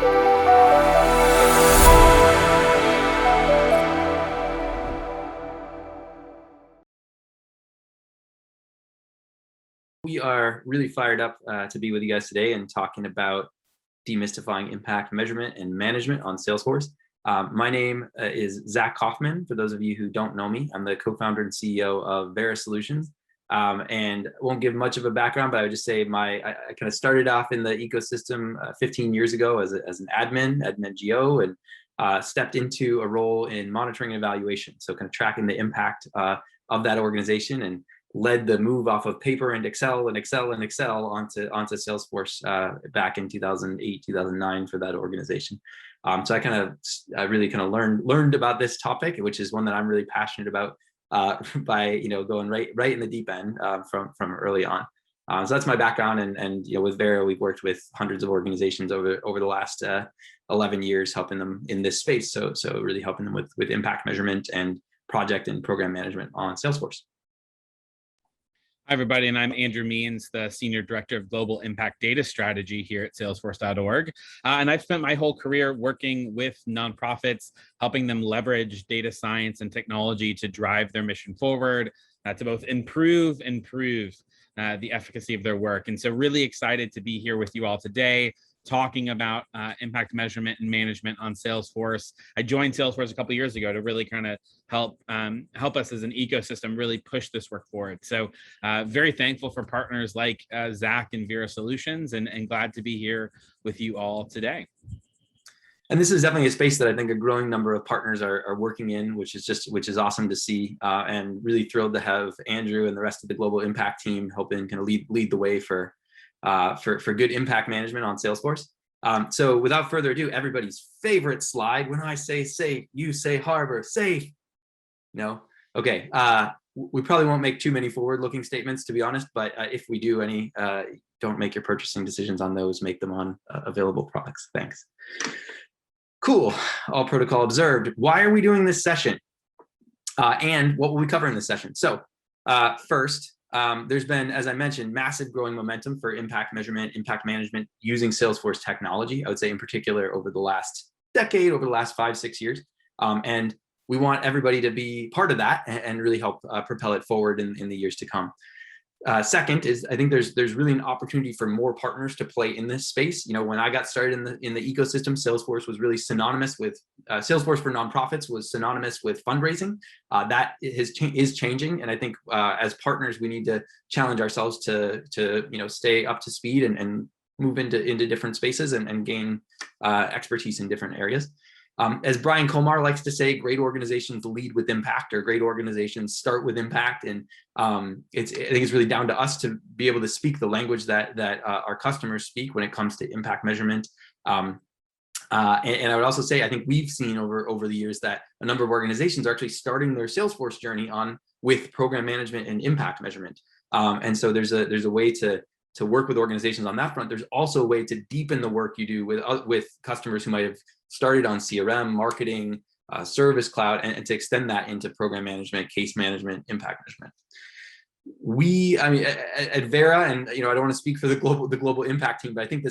We are really fired up to be with you guys today and talking about demystifying impact measurement and management on Salesforce. My name is Zach Kaufman. For those of you who don't know me, I'm the co-founder and CEO of Vera Solutions. And I won't give much of a background, but I would just say I kind of started off in the ecosystem 15 years ago as an admin, i-NGO, and stepped into a role in monitoring and evaluation. So kind of tracking the impact of that organization, and led the move off of paper and Excel onto Salesforce back in 2008, 2009 for that organization. So I really kind of learned about this topic, which is one that I'm really passionate about by going right in the deep end from early on. So that's my background, and with Vera, we've worked with hundreds of organizations over the last 11 years, helping them in this space. So really helping them with impact measurement and project and program management on Salesforce. Hi, everybody, and I'm Andrew Means, the Senior Director of Global Impact Data Strategy here at Salesforce.org. And I've spent my whole career working with nonprofits, helping them leverage data science and technology to drive their mission forward, to both improve the efficacy of their work. And so really excited to be here with you all today, talking about impact measurement and management on Salesforce. I joined Salesforce a couple of years ago to really kind of help us as an ecosystem really push this work forward. So very thankful for partners like Zach and Vera Solutions, and glad to be here with you all today. And this is definitely a space that I think a growing number of partners are working in, which is awesome to see, and really thrilled to have Andrew and the rest of the global impact team helping kind of lead the way for good impact management on Salesforce. So without further ado, everybody's favorite slide. When I say safe, you say harbor. Safe. No? Okay. We probably won't make too many forward-looking statements, to be honest, but if we do any, don't make your purchasing decisions on those. Make them on available products. Thanks. Cool. All protocol observed. Why are we doing this session? And what will we cover in this session? So first, there's been, as I mentioned, massive growing momentum for impact measurement, impact management using Salesforce technology, I would say in particular over the last decade, over the last 5-6 years. And we want everybody to be part of that and really help propel it forward in the years to come. Second is, I think there's really an opportunity for more partners to play in this space. When I got started in the ecosystem, Salesforce was really synonymous with Salesforce for nonprofits was synonymous with fundraising. That is changing, and I think as partners we need to challenge ourselves to stay up to speed and move into different spaces and gain expertise in different areas. As Brian Colmar likes to say, great organizations lead with impact, or great organizations start with impact. And I think it's really down to us to be able to speak the language that our customers speak when it comes to impact measurement. And I would also say, I think we've seen over the years that a number of organizations are actually starting their Salesforce journey with program management and impact measurement. And so there's a way to work with organizations on that front. There's also a way to deepen the work you do with customers who might have started on CRM, marketing, Service Cloud, and to extend that into program management, case management, impact measurement. At Vera, and I don't want to speak for the global impact team, but I think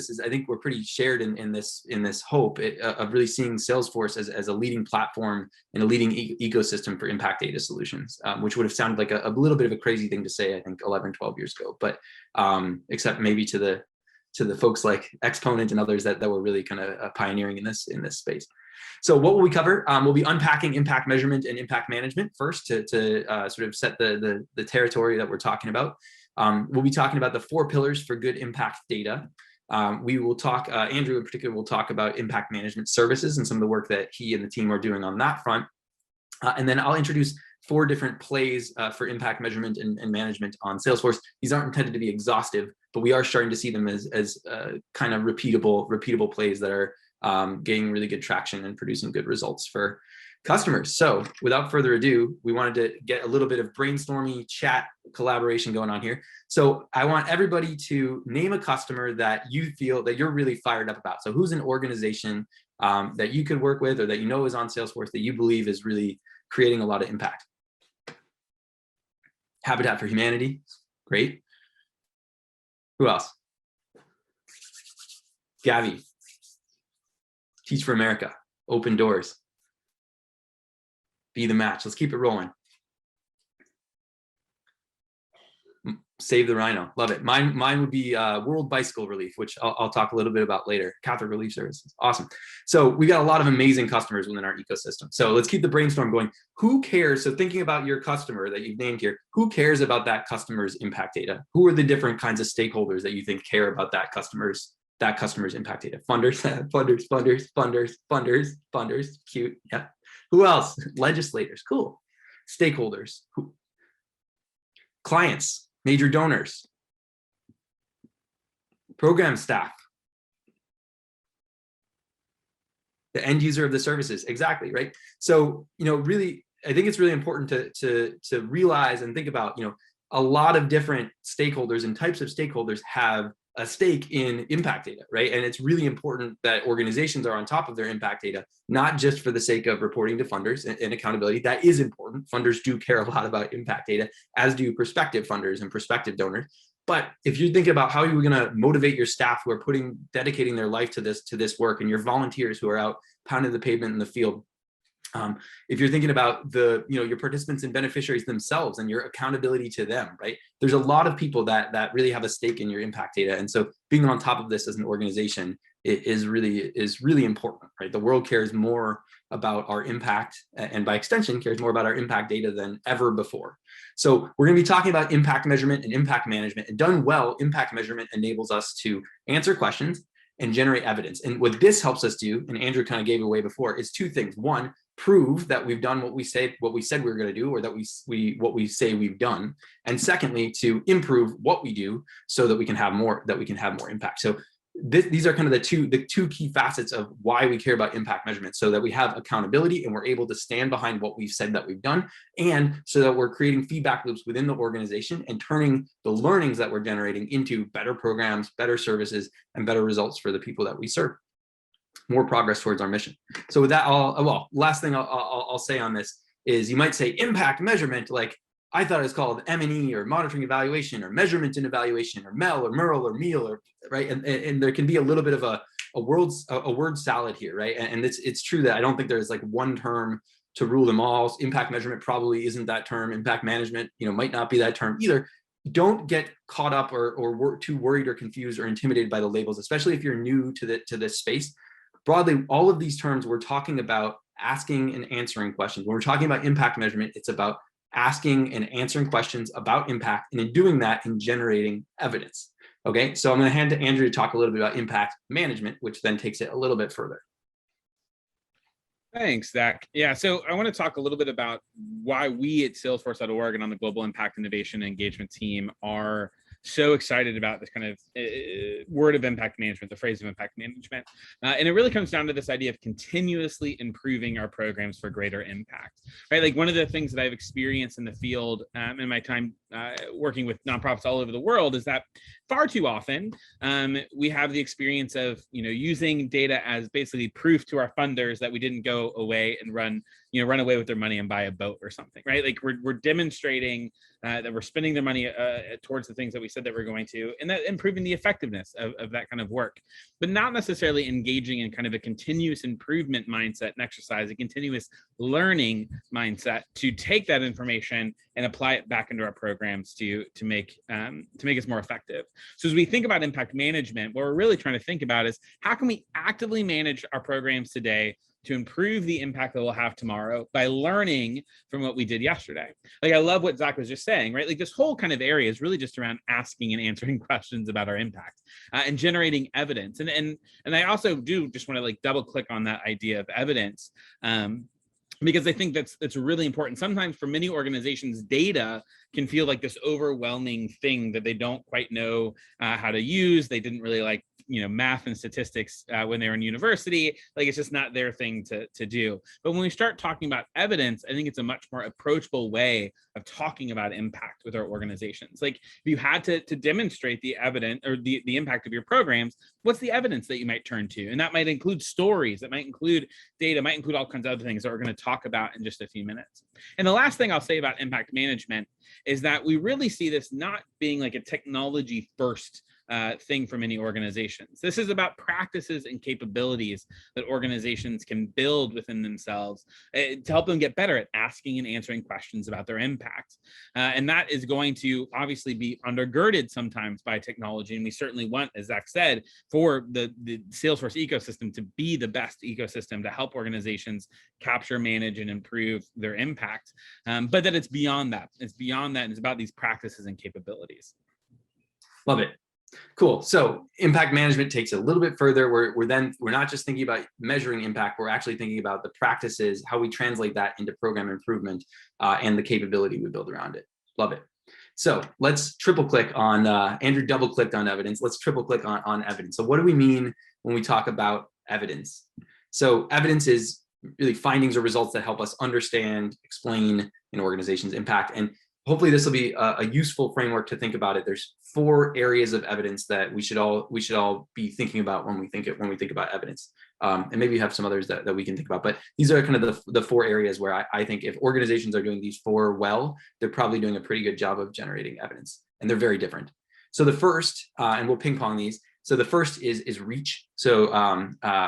we're pretty shared in this hope of really seeing Salesforce as a leading platform and a leading ecosystem for impact data solutions, which would have sounded like a little bit of a crazy thing to say, I think 11, 12 years ago, but except maybe to the folks like Exponent and others that were really kind of pioneering in this space. So what will we cover? We'll be unpacking impact measurement and impact management first to sort of set the territory that we're talking about. We'll be talking about the 4 pillars for good impact data. We will talk, Andrew in particular will talk about impact management services and some of the work that he and the team are doing on that front. And then I'll introduce 4 different plays for impact measurement and management on Salesforce. These aren't intended to be exhaustive, but we are starting to see them as kind of repeatable plays that are gaining really good traction and producing good results for customers. So without further ado, we wanted to get a little bit of brainstorming chat collaboration going on here. So I want everybody to name a customer that you feel that you're really fired up about. So who's an organization that you could work with or that is on Salesforce that you believe is really creating a lot of impact? Habitat for Humanity, great. Who else? Gabby. Teach for America, open doors, be the match. Let's keep it rolling. Save the rhino, love it. Mine would be World Bicycle Relief, which I'll talk a little bit about later. Catholic Relief Services, awesome. So we got a lot of amazing customers within our ecosystem. So let's keep the brainstorm going. Who cares? So thinking about your customer that you've named here, who cares about that customer's impact data? Who are the different kinds of stakeholders that you think care about that customer's impact data? Funders, funders, cute, yeah. Who else? Legislators, cool. Stakeholders, clients, major donors, program staff, the end user of the services, exactly, right? So, really, I think it's really important to realize and think about, a lot of different stakeholders and types of stakeholders have a stake in impact data, right? And it's really important that organizations are on top of their impact data, not just for the sake of reporting to funders and accountability. That is important. Funders do care a lot about impact data, as do prospective funders and prospective donors. But if you're thinking about how you're going to motivate your staff who are dedicating their life to this work, and your volunteers who are out pounding the pavement in the field, if you're thinking about your participants and beneficiaries themselves and your accountability to them, right? There's a lot of people that really have a stake in your impact data. And so being on top of this as an organization is really important, right? The world cares more about our impact, and by extension cares more about our impact data than ever before. So we're going to be talking about impact measurement and impact management. And done well, impact measurement enables us to answer questions and generate evidence. And what this helps us do, and Andrew kind of gave away before, is two things. One, prove that we've done what we said we were going to do, or that what we say we've done. And secondly, to improve what we do so that we can have more impact. So these are kind of the two key facets of why we care about impact measurement, so that we have accountability and we're able to stand behind what we've said that we've done, and so that we're creating feedback loops within the organization and turning the learnings that we're generating into better programs, better services, and better results for the people that we serve. More progress towards our mission. So with that, last thing I'll say on this is, you might say impact measurement, like I thought it was called M&E, or monitoring evaluation, or measurement and evaluation, or MEL, or MERL, or MEAL, or right. And there can be a little bit of a word salad here, right? And it's true that I don't think there's like one term to rule them all. Impact measurement probably isn't that term. Impact management, might not be that term either. Don't get caught up or too worried or confused or intimidated by the labels, especially if you're new to this space. Broadly, all of these terms, we're talking about asking and answering questions. When we're talking about impact measurement, it's about asking and answering questions about impact, and in doing that, in generating evidence. Okay, so I'm going to hand to Andrew to talk a little bit about impact management, which then takes it a little bit further. Thanks, Zach. Yeah, so I want to talk a little bit about why we at Salesforce.org and on the Global Impact Innovation and Engagement team are so excited about this kind of word of impact management, the phrase of impact management. And it really comes down to this idea of continuously improving our programs for greater impact, right? Like one of the things that I've experienced in the field in my time working with nonprofits all over the world is that far too often we have the experience of, using data as basically proof to our funders that we didn't go away and run away with their money and buy a boat or something, right? Like we're demonstrating that we're spending their money towards the things that we said that we're going to, and that improving the effectiveness of that kind of work, but not necessarily engaging in kind of a continuous improvement mindset and exercise, a continuous learning mindset to take that information and apply it back into our programs to make us more effective. So as we think about impact management, what we're really trying to think about is how can we actively manage our programs today to improve the impact that we'll have tomorrow by learning from what we did yesterday. Like I love what Zach was just saying, right? Like this whole kind of area is really just around asking and answering questions about our impact and generating evidence. And I also do just want to like double click on that idea of evidence. Because I think that's really important. Sometimes for many organizations, data can feel like this overwhelming thing that they don't quite know how to use. They didn't really like, math and statistics when they were in university. Like it's just not their thing to do. But when we start talking about evidence, I think it's a much more approachable way of talking about impact with our organizations. Like if you had to demonstrate the evidence or the impact of your programs, what's the evidence that you might turn to? And that might include stories, that might include data, might include all kinds of other things that we're going to talk about in just a few minutes. And the last thing I'll say about impact management is that we really see this not being like a technology first thing for many organizations. This is about practices and capabilities that organizations can build within themselves to help them get better at asking and answering questions about their impact. And that is going to obviously be undergirded sometimes by technology. And we certainly want, as Zach said, for the Salesforce ecosystem to be the best ecosystem to help organizations capture, manage, and improve their impact. But that it's beyond that. It's beyond that. And it's about these practices and capabilities. Love it. Cool. So impact management takes a little bit further. We're not just thinking about measuring impact. We're actually thinking about the practices, how we translate that into program improvement, and the capability we build around it. Love it. So let's triple click on, Andrew double clicked on evidence. Let's triple click on evidence. So what do we mean when we talk about evidence? So evidence is really findings or results that help us understand, explain an organization's impact. And hopefully this will be a useful framework to think about it. There's 4 areas of evidence that we should all be thinking about when we think about evidence. And maybe you have some others that we can think about, but these are kind of the 4 areas where I think if organizations are doing these 4 well, they're probably doing a pretty good job of generating evidence, and they're very different. So the first, and we'll ping pong these. So the first is reach. So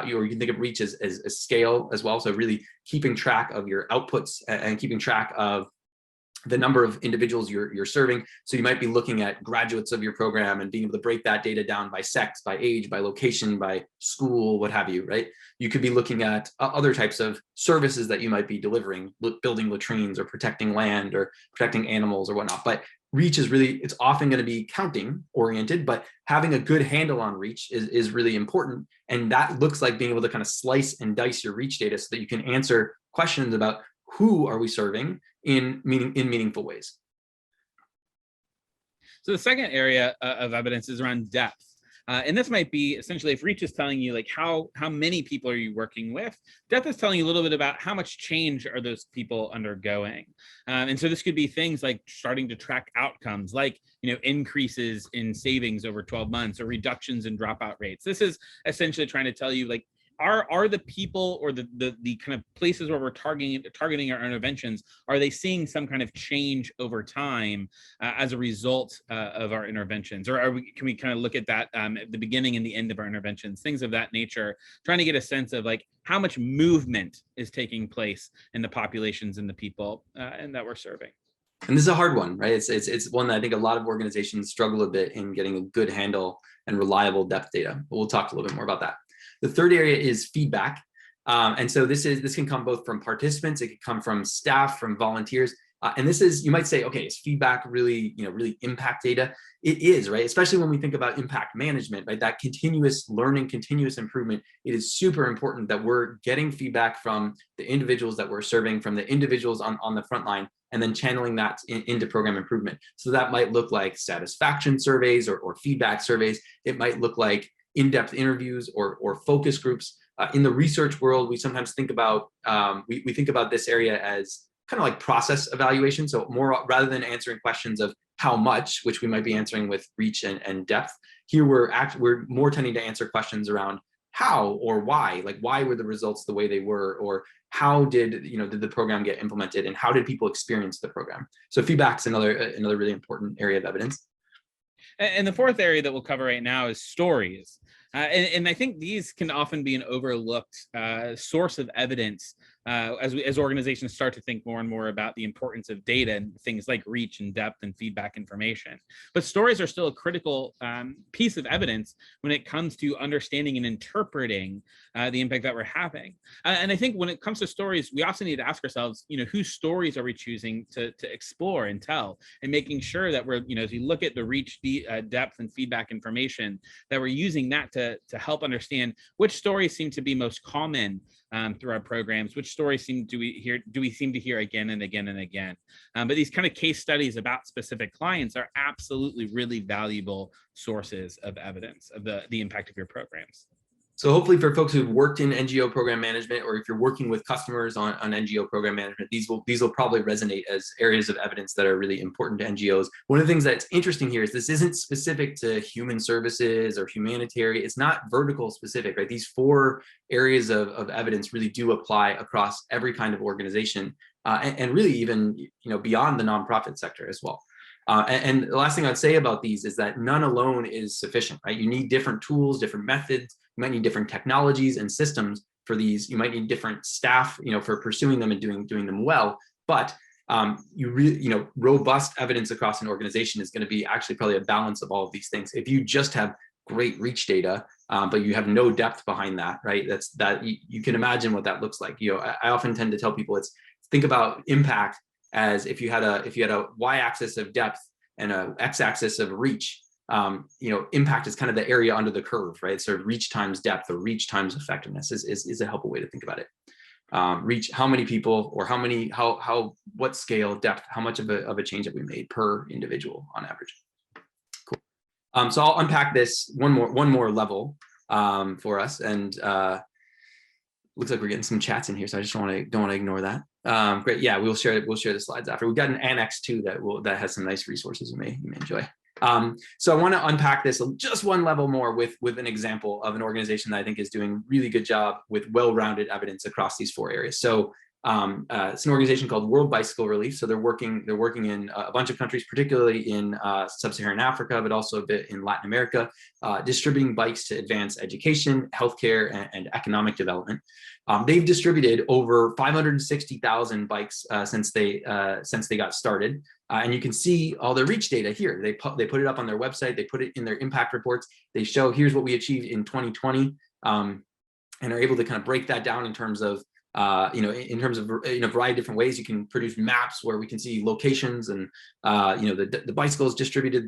you can think of reach as scale as well. So really keeping track of your outputs and keeping track of the number of individuals you're serving. So you might be looking at graduates of your program and being able to break that data down by sex, by age, by location, by school, what have you, right? You could be looking at other types of services that you might be delivering, building latrines or protecting land or protecting animals or whatnot. But reach is really, it's often going to be counting oriented, but having a good handle on reach is really important. And that looks like being able to kind of slice and dice your reach data so that you can answer questions about who are we serving in meaningful ways. So the second area of evidence is around depth. And this might be essentially if reach is telling you like how many people are you working with, depth is telling you a little bit about how much change are those people undergoing. And so this could be things like starting to track outcomes like, increases in savings over 12 months or reductions in dropout rates. This is essentially trying to tell you like, are the people or the kind of places where we're targeting our interventions, are they seeing some kind of change over time as a result of our interventions? Or can we kind of look at that at the beginning and the end of our interventions, things of that nature, trying to get a sense of like how much movement is taking place in the populations and the people and that we're serving. And this is a hard one, right? It's one that I think a lot of organizations struggle a bit in getting a good handle and reliable depth data, but we'll talk a little bit more about that. The third area is feedback. And so this can come both from participants, it can come from staff, from volunteers. And this is, you might say, okay, is feedback really, really impact data? It is, right? Especially when we think about impact management, right? That continuous learning, continuous improvement, it is super important that we're getting feedback from the individuals that we're serving, from the individuals on the front line, and then channeling that into program improvement. So that might look like satisfaction surveys or feedback surveys. It might look like in-depth interviews or focus groups. In the research world, we sometimes think about, we think about this area as kind of like process evaluation. So more, rather than answering questions of how much, which we might be answering with reach and depth, here we're more tending to answer questions around how or why, like why were the results the way they were, or how did the program get implemented, and how did people experience the program? So feedback's another really important area of evidence. And the fourth area that we'll cover right now is stories. And I think these can often be an overlooked source of evidence as organizations start to think more and more about the importance of data and things like reach and depth and feedback information. But stories are still a critical piece of evidence when it comes to understanding and interpreting the impact that we're having. And I think when it comes to stories, we also need to ask ourselves, whose stories are we choosing to explore and tell, and making sure that we're, as we look at the reach, depth, and feedback information, that we're using that to help understand which stories seem to be most common through our programs, which stories do we seem to hear again and again and again. But these kind of case studies about specific clients are absolutely really valuable sources of evidence of the impact of your programs. So hopefully for folks who've worked in NGO program management, or if you're working with customers on NGO program management, these will probably resonate as areas of evidence that are really important to NGOs. One of the things that's interesting here is this isn't specific to human services or humanitarian. It's not vertical specific, right? These 4 areas of evidence really do apply across every kind of organization, and really even beyond the nonprofit sector as well. And the last thing I'd say about these is that none alone is sufficient, right? You need different tools, different methods. You might need different technologies and systems for these. You might need different staff, for pursuing them and doing them well. But robust evidence across an organization is going to be actually probably a balance of all of these things. If you just have great reach data, but you have no depth behind that, right? You can imagine what that looks like. I often tend to tell people think about impact as if you had a y-axis of depth and a x-axis of reach. Impact is kind of the area under the curve, right? Sort of reach times depth or reach times effectiveness is a helpful way to think about it. Reach, how many people, or what scale, depth, how much of a change have we made per individual on average? Cool. So I'll unpack this one more level for us, and looks like we're getting some chats in here, so I just don't want to ignore that. Great, yeah, we'll share the slides after. We've got an annex too that has some nice resources you may enjoy. So I want to unpack this just one level more with an example of an organization that I think is doing a really good job with well-rounded evidence across these 4 areas. So it's an organization called World Bicycle Relief. So they're working in a bunch of countries, particularly in sub-Saharan Africa, but also a bit in Latin America, distributing bikes to advance education, healthcare, and economic development. They've distributed over 560,000 bikes since they got started. And you can see all their reach data here. They put it up on their website. They put it in their impact reports. They show here's what we achieved in 2020, and are able to kind of break that down in terms of a variety of different ways. You can produce maps where we can see locations and the bicycles distributed,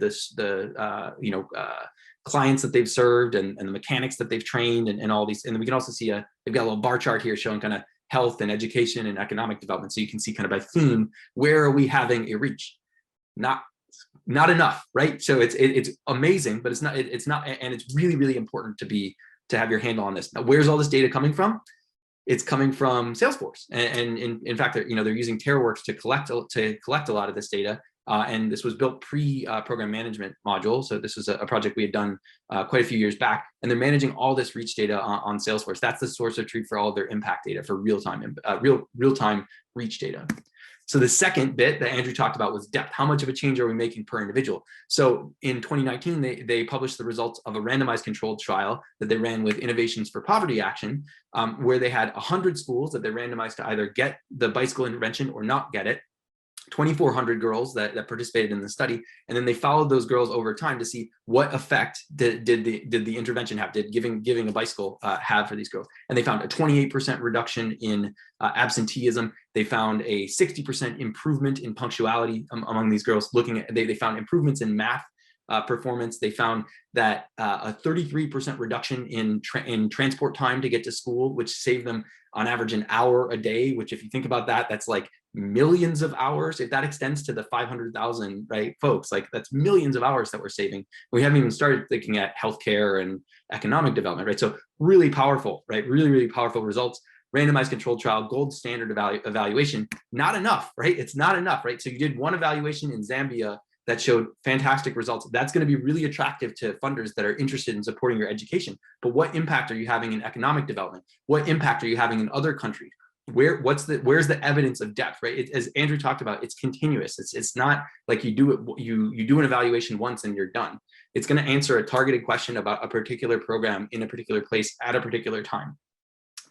clients that they've served and the mechanics that they've trained and all these. And we can also see they've got a little bar chart here showing kind of health and education and economic development. So you can see kind of by theme, where are we having a reach? Not enough, right? So it's amazing, but it's not, and it's really, really important to have your handle on this. Now, where's all this data coming from? It's coming from Salesforce. And in fact, they're using TerraWorks to collect a lot of this data. And this was built pre-program management module. So this was a project we had done quite a few years back, and they're managing all this reach data on Salesforce. That's the source of truth for all of their impact data for real-time reach data. So the second bit that Andrew talked about was depth. How much of a change are we making per individual? So in 2019, they published the results of a randomized controlled trial that they ran with Innovations for Poverty Action, where they had 100 schools that they randomized to either get the bicycle intervention or not get it. 2,400 girls that participated in the study, and then they followed those girls over time to see what effect did the intervention have, did giving a bicycle have for these girls. And they found a 28% reduction in absenteeism. They found a 60% improvement in punctuality among these girls. They found improvements in math performance. They found that a 33% reduction in transport time to get to school, which saved them on average an hour a day, which if you think about that, that's like millions of hours. If that extends to the 500,000, right, folks, like that's millions of hours that we're saving. We haven't even started thinking at healthcare and economic development, right? So really powerful, right? Really, really powerful results. Randomized controlled trial, gold standard evaluation, not enough, right? It's not enough, right? So you did one evaluation in Zambia that showed fantastic results. That's going to be really attractive to funders that are interested in supporting your education. But what impact are you having in economic development? What impact are you having in other countries? Where's the evidence of depth, right? As Andrew talked about, it's continuous. It's not like you do an evaluation once and you're done. It's going to answer a targeted question about a particular program in a particular place at a particular time.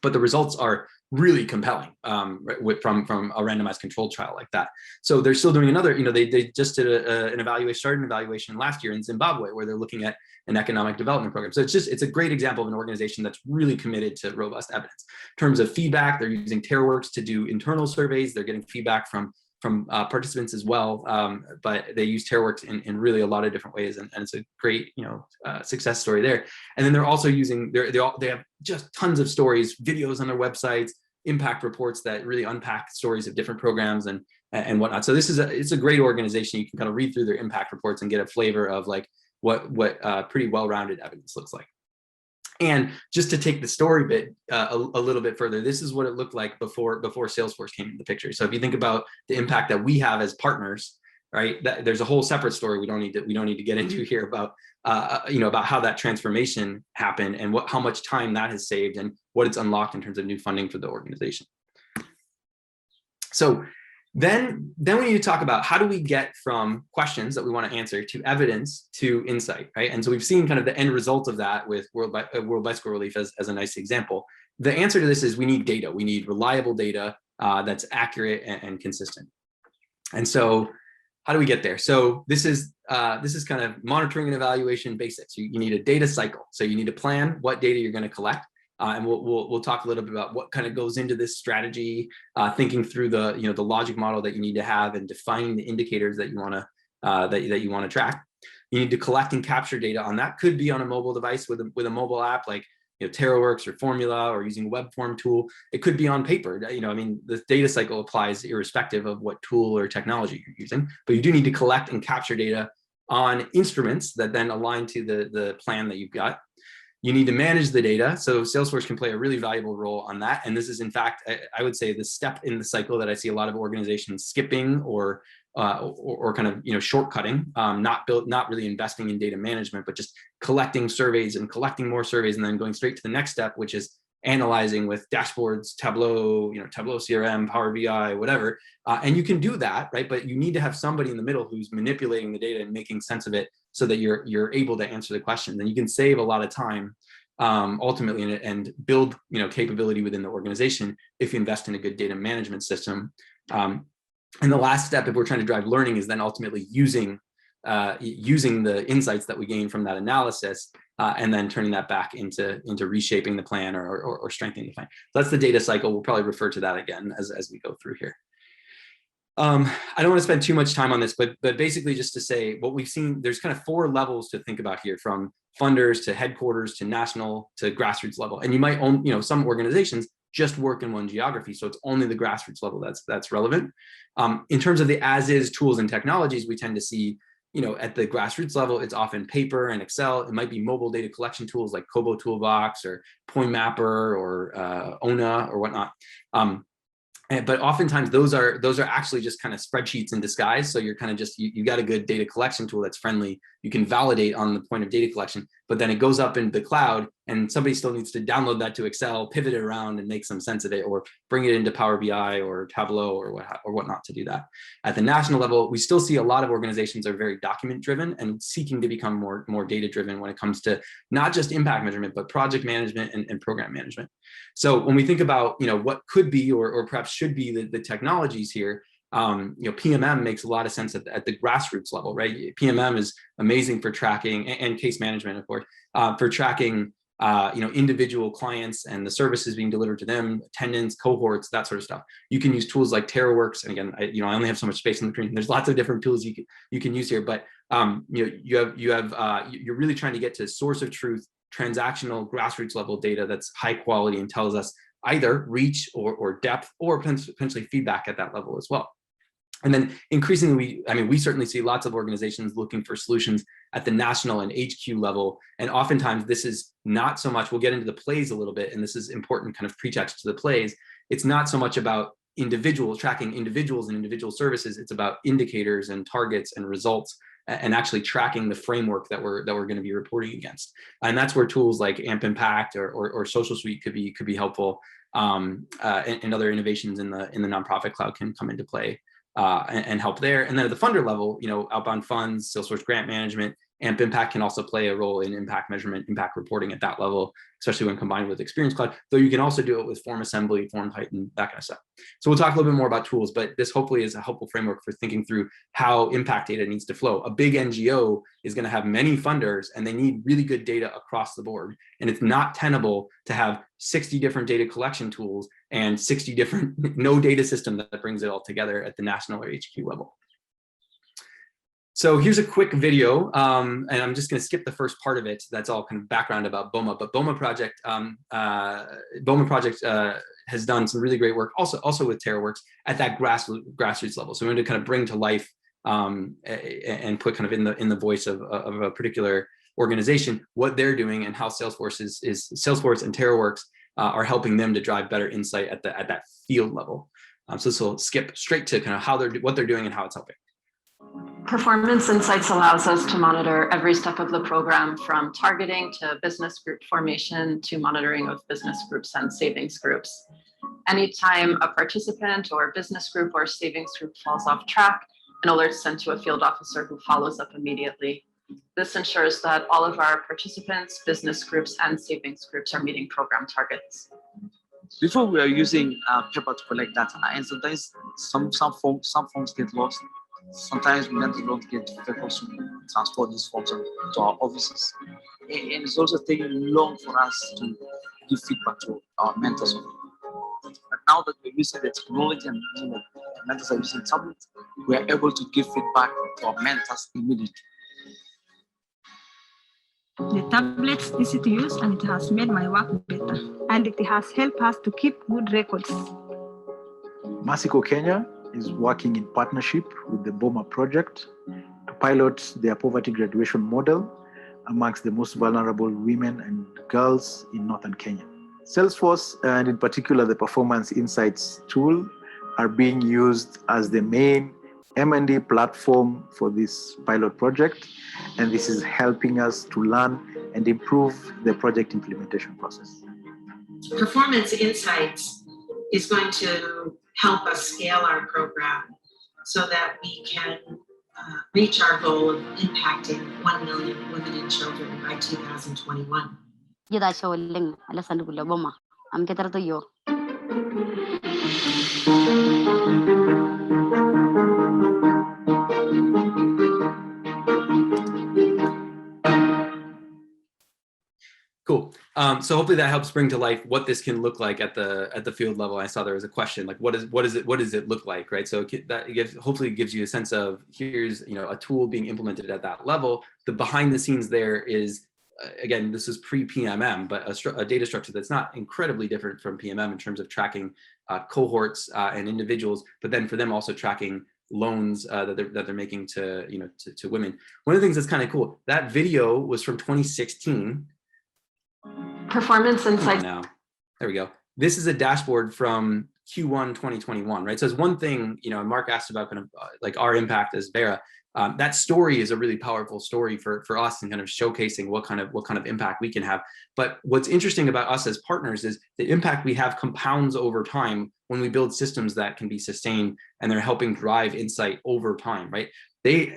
But the results are really compelling from a randomized controlled trial like that. So they're still doing another, they just did an evaluation last year in Zimbabwe, where they're looking at an economic development program. So it's a great example of an organization that's really committed to robust evidence. In terms of feedback, they're using TerraWorks to do internal surveys. They're getting feedback from participants as well, but they use TerraWorks in really a lot of different ways, and it's a great success story there. And then they're also using they have just tons of stories, videos on their websites, impact reports that really unpack stories of different programs and whatnot. So it's a great organization. You can kind of read through their impact reports and get a flavor of like what pretty well-rounded evidence looks like. And just to take the story bit a little bit further, this is what it looked like before Salesforce came into the picture. So if you think about the impact that we have as partners, right? There's a whole separate story we don't need to get into here about about how that transformation happened and how much time that has saved and what it's unlocked in terms of new funding for the organization. So Then we need to talk about how do we get from questions that we want to answer to evidence to insight, right? And so we've seen kind of the end result of that with World Bicycle Relief as a nice example. The answer to this is we need data. We need reliable data that's accurate and consistent. And so how do we get there? So this is kind of monitoring and evaluation basics. You need a data cycle. So you need to plan what data you're going to collect. And we'll talk a little bit about what kind of goes into this strategy, thinking through the the logic model that you need to have and defining the indicators that you want to that you want to track. You need to collect and capture data on that. Could be on a mobile device with a mobile app like TerraWorks or Formula, or using a web form tool. It could be on paper. I mean, the data cycle applies irrespective of what tool or technology you're using, but you do need to collect and capture data on instruments that then align to the plan that you've got. You need to manage the data. So Salesforce can play a really valuable role on that. And this is, in fact, I would say the step in the cycle that I see a lot of organizations skipping or kind of shortcutting, not really investing in data management, but just collecting surveys and collecting more surveys and then going straight to the next step, which is analyzing with dashboards, Tableau, Tableau CRM, Power BI, whatever. And you can do that, right? But you need to have somebody in the middle who's manipulating the data and making sense of it so that you're able to answer the question. Then you can save a lot of time ultimately and build capability within the organization if you invest in a good data management system. And the last step, if we're trying to drive learning, is then ultimately using the insights that we gain from that analysis and then turning that back into reshaping the plan or strengthening the plan. So that's the data cycle. We'll probably refer to that again as we go through here. I don't want to spend too much time on this, but basically just to say what we've seen, there's kind of 4 levels to think about here, from funders to headquarters to national to grassroots level. And you might own, some organizations just work in one geography, so it's only the grassroots level that's relevant. In terms of the as-is tools and technologies, we tend to see, at the grassroots level, it's often paper and Excel. It might be mobile data collection tools like Kobo Toolbox or Point Mapper or ONA or whatnot. But oftentimes those are actually just kind of spreadsheets in disguise. So you're kind of just, you got a good data collection tool that's friendly. You can validate on the point of data collection, but then it goes up into the cloud and somebody still needs to download that to Excel, pivot it around and make some sense of it, or bring it into Power BI or Tableau or whatnot to do that. At the national level, we still see a lot of organizations are very document driven and seeking to become more data driven when it comes to not just impact measurement, but project management and program management. So when we think about, what could be or perhaps should be the technologies here, PMM makes a lot of sense at the grassroots level, right? PMM is amazing for tracking and case management, of course, for tracking, individual clients and the services being delivered to them, attendance, cohorts, that sort of stuff. You can use tools like TerraWorks. And again, I only have so much space on the screen. There's lots of different tools you can use here, but you're really trying to get to source of truth, transactional grassroots level data that's high quality and tells us either reach or depth or potentially feedback at that level as well. And then increasingly, we certainly see lots of organizations looking for solutions at the national and HQ level. And oftentimes this is not so much, we'll get into the plays a little bit, and this is important kind of pretext to the plays. It's not so much about tracking individuals and individual services. It's about indicators and targets and results and actually tracking the framework that we're going to be reporting against. And that's where tools like AMP Impact or Social Suite could be helpful. And other innovations in the nonprofit cloud can come into play and help there. And then at the funder level, outbound funds, Salesforce grant management, AMP Impact can also play a role in impact measurement, impact reporting at that level, especially when combined with Experience Cloud, though you can also do it with Form Assembly, Form Titan, that kind of stuff. So we'll talk a little bit more about tools, but this hopefully is a helpful framework for thinking through how impact data needs to flow. A big NGO is going to have many funders and they need really good data across the board. And it's not tenable to have 60 different data collection tools and 60 different, no data system that brings it all together at the national or HQ level. So here's a quick video, and I'm just going to skip the first part of it. That's all kind of background about BOMA. But BOMA Project has done some really great work, also with TerraWorks at that grassroots level. So we want to kind of bring to life and put kind of in the voice of a particular organization what they're doing and how Salesforce and TerraWorks are helping them to drive better insight at that field level. So this will skip straight to kind of what they're doing and how it's helping. Performance Insights allows us to monitor every step of the program, from targeting to business group formation to monitoring of business groups and savings groups. Anytime a participant or business group or savings group falls off track, an alert is sent to a field officer who follows up immediately. This ensures that all of our participants, business groups, and savings groups are meeting program targets. Before we are using paper to collect data, and sometimes some forms get lost. Sometimes we don't get vehicles to transport these forms to our offices, and it's also taking long for us to give feedback to our mentors. But now that we're using the technology and mentors are using tablets, we are able to give feedback to our mentors immediately. The tablet's easy to use and it has made my work better. And it has helped us to keep good records. Masiko Kenya is working in partnership with the BOMA project to pilot their poverty graduation model amongst the most vulnerable women and girls in northern Kenya. Salesforce, and in particular the Performance Insights tool, are being used as the main M&D platform for this pilot project, and this is helping us to learn and improve the project implementation process. Performance Insights is going to help us scale our program so that we can reach our goal of impacting 1 million women and children by 2021. Cool. So hopefully that helps bring to life what this can look like at the field level. I saw there was a question like, what does it look like, right? So that hopefully gives you a sense of, here's a tool being implemented at that level. The behind the scenes there is, again, this is pre-PMM, but a data structure that's not incredibly different from PMM in terms of tracking cohorts and individuals, but then for them also tracking loans that they're making to women. One of the things that's kind of cool, that video was from 2016. Performance Insights. Now, there we go. This is a dashboard from Q1 2021, right? So it's one thing, Mark asked about kind of like our impact as Vera. That story is a really powerful story for us and kind of showcasing what kind of impact we can have. But what's interesting about us as partners is the impact we have compounds over time when we build systems that can be sustained and they're helping drive insight over time, right? They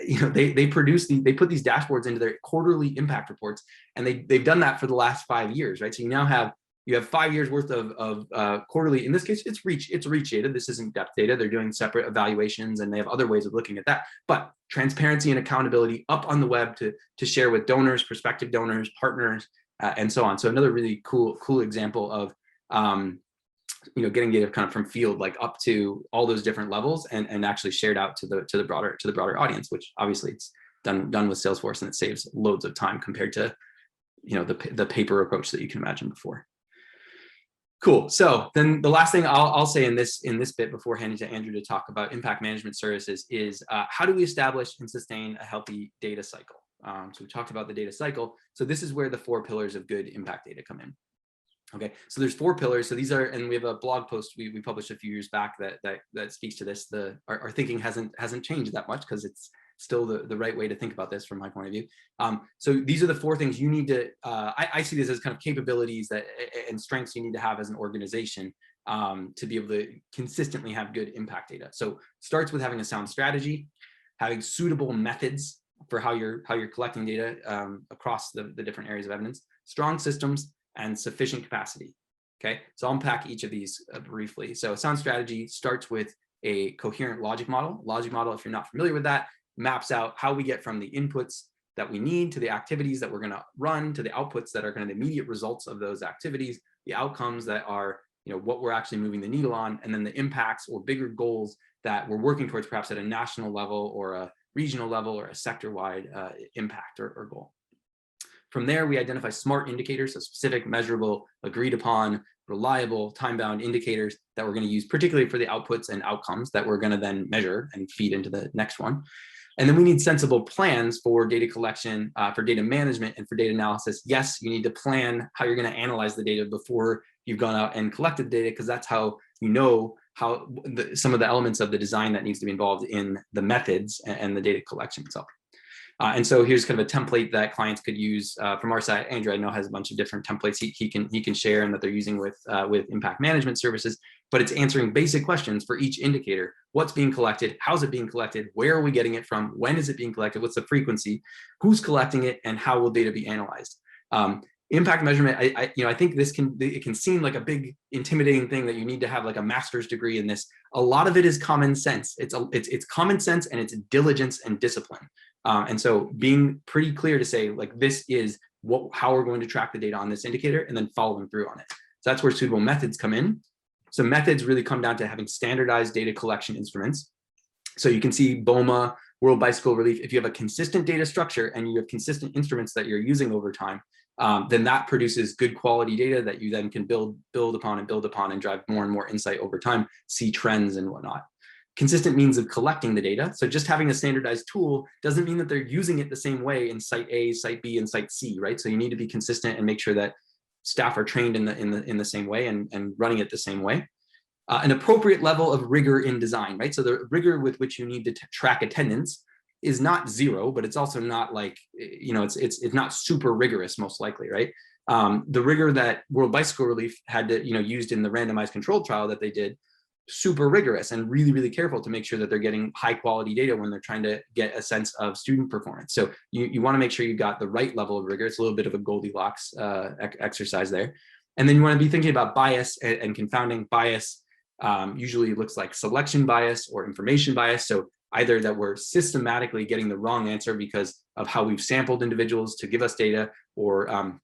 put these dashboards into their quarterly impact reports, and they've done that for the last 5 years, right? So you have 5 years worth of quarterly. In this case, it's reach data. This isn't depth data. They're doing separate evaluations, and they have other ways of looking at that. But transparency and accountability up on the web to share with donors, prospective donors, partners, and so on. So another really cool example of getting data kind of from field like up to all those different levels and actually shared out to the broader audience, which obviously it's done with Salesforce, and it saves loads of time compared to the paper approach that you can imagine before. Cool. So then the last thing I'll say in this bit before handing to Andrew to talk about impact management services is how do we establish and sustain a healthy data cycle? So we talked about the data cycle. So this is where the 4 pillars of good impact data come in. Okay, so there's 4 pillars. So these are, and we have a blog post we published a few years back that speaks to this. Our thinking hasn't changed that much because it's still the right way to think about this from my point of view. So these are the 4 things you need to, I see this as kind of capabilities and strengths you need to have as an organization to be able to consistently have good impact data. So starts with having a sound strategy, having suitable methods for how you're collecting data across the different areas of evidence, strong systems, and sufficient capacity. Okay, so I'll unpack each of these briefly. So a sound strategy starts with a coherent logic model. Logic model, if you're not familiar with that, maps out how we get from the inputs that we need to the activities that we're going to run to the outputs that are going to be the immediate results of those activities, the outcomes that are what we're actually moving the needle on, and then the impacts or bigger goals that we're working towards, perhaps at a national level or a regional level or a sector-wide impact or goal. From there, we identify smart indicators, so specific, measurable, agreed upon, reliable, time-bound indicators that we're going to use, particularly for the outputs and outcomes that we're going to then measure and feed into the next one. And then we need sensible plans for data collection, for data management, and for data analysis. Yes, you need to plan how you're going to analyze the data before you've gone out and collected data, because that's how how some of the elements of the design that needs to be involved in the methods and the data collection itself. And so here's kind of a template that clients could use from our side. Andrew, I know, has a bunch of different templates he can share and that they're using with impact management services, but it's answering basic questions for each indicator. What's being collected? How's it being collected? Where are we getting it from? When is it being collected? What's the frequency? Who's collecting it? And how will data be analyzed? Impact measurement, I think it can seem like a big intimidating thing that you need to have like a master's degree in this. A lot of it is common sense. It's common sense, and it's diligence and discipline. And so being pretty clear to say, like, this is how we're going to track the data on this indicator, and then following through on it. So that's where suitable methods come in. So methods really come down to having standardized data collection instruments. So you can see BOMA, World Bicycle Relief. If you have a consistent data structure and you have consistent instruments that you're using over time, then that produces good quality data that you then can build upon and drive more and more insight over time, see trends and whatnot. Consistent means of collecting the data. So just having a standardized tool doesn't mean that they're using it the same way in site A, site B, and site C, right? So you need to be consistent and make sure that staff are trained in the same way and running it the same way. An appropriate level of rigor in design, right? So the rigor with which you need to track attendance is not zero, but it's also not like, it's not super rigorous, most likely, right? The rigor that World Bicycle Relief had to, used in the randomized controlled trial that they did, super rigorous and really, really careful to make sure that they're getting high quality data when they're trying to get a sense of student performance. So you want to make sure you've got the right level of rigor. It's a little bit of a Goldilocks exercise there. And then you want to be thinking about bias and confounding bias. Usually looks like selection bias or information bias. So either that we're systematically getting the wrong answer because of how we've sampled individuals to give us data, or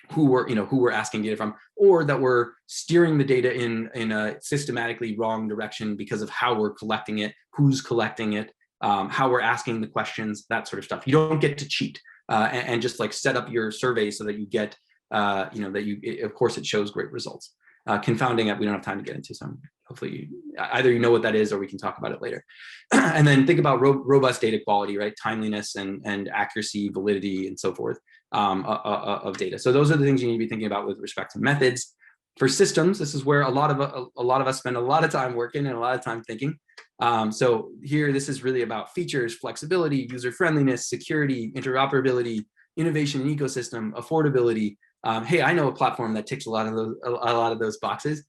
who we're asking data from, or that we're steering the data in a systematically wrong direction because of how we're collecting it, who's collecting it, how we're asking the questions, that sort of stuff. You don't get to cheat and just like set up your survey so that you get, of course it shows great results. Confounding it, we don't have time to get into some. Hopefully, either you know what that is, or we can talk about it later. And then think about robust data quality, right? Timeliness and accuracy, validity, and so forth of data. So those are the things you need to be thinking about with respect to methods. For systems, this is where a lot of us spend a lot of time working and a lot of time thinking. So here, this is really about features, flexibility, user friendliness, security, interoperability, innovation and ecosystem, affordability. Hey, I know a platform that ticks a lot of those boxes.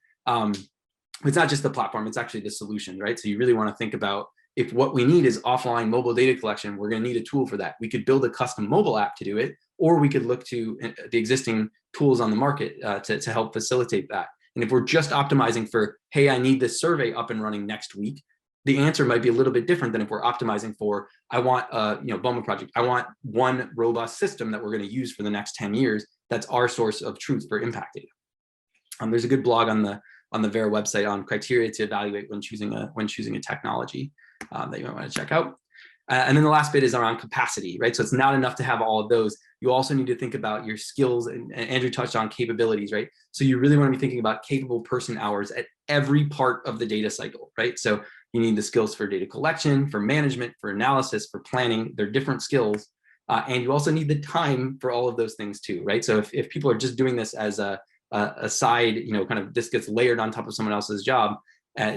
It's not just the platform, it's actually the solution, right? So you really want to think about, if what we need is offline mobile data collection, we're going to need a tool for that. We could build a custom mobile app to do it, or we could look to the existing tools on the market to help facilitate that. And if we're just optimizing for, hey, I need this survey up and running next week, the answer might be a little bit different than if we're optimizing for, I want BOMA project, I want one robust system that we're going to use for the next 10 years. That's our source of truth for impact data. There's a good blog on the Vera website on criteria to evaluate when choosing a technology that you might want to check out. And then the last bit is around capacity, right? So it's not enough to have all of those. You also need to think about your skills, and Andrew touched on capabilities, right? So you really want to be thinking about capable person hours at every part of the data cycle, right? So you need the skills for data collection, for management, for analysis, for planning. They're different skills. And you also need the time for all of those things too, right? So if people are just doing this as a side, kind of this gets layered on top of someone else's job,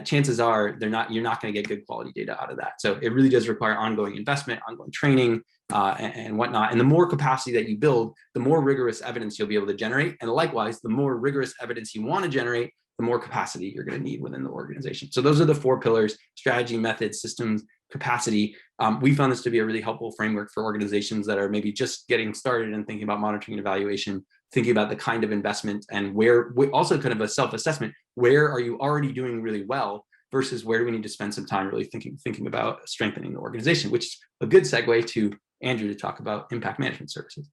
chances are you're not going to get good quality data out of that. So it really does require ongoing investment, ongoing training, and whatnot. And the more capacity that you build, the more rigorous evidence you'll be able to generate. And likewise, the more rigorous evidence you want to generate, the more capacity you're going to need within the organization. So those are the 4 pillars: strategy, methods, systems, capacity. We found this to be a really helpful framework for organizations that are maybe just getting started and thinking about monitoring and evaluation, thinking about the kind of investment, and where also kind of a self-assessment. Where are you already doing really well versus where do we need to spend some time really thinking about strengthening the organization, which is a good segue to Andrew to talk about impact management services.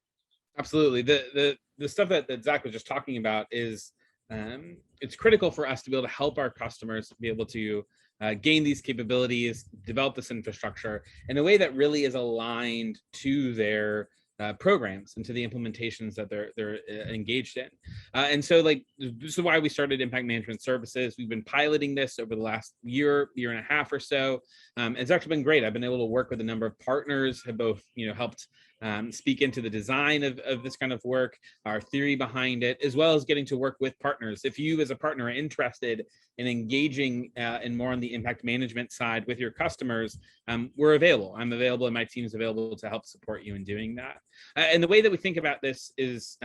Absolutely. The stuff that Zach was just talking about is it's critical for us to be able to help our customers be able to gain these capabilities, develop this infrastructure in a way that really is aligned to their programs and to the implementations that they're engaged in. And so this is why we started Impact Management Services. We've been piloting this over the last year and a half or so. It's actually been great. I've been able to work with a number of partners, have both helped speak into the design of this kind of work, our theory behind it, as well as getting to work with partners. If you as a partner are interested in engaging and more on the impact management side with your customers, we're available. I'm available and my team's available to help support you in doing that. And the way that we think about this is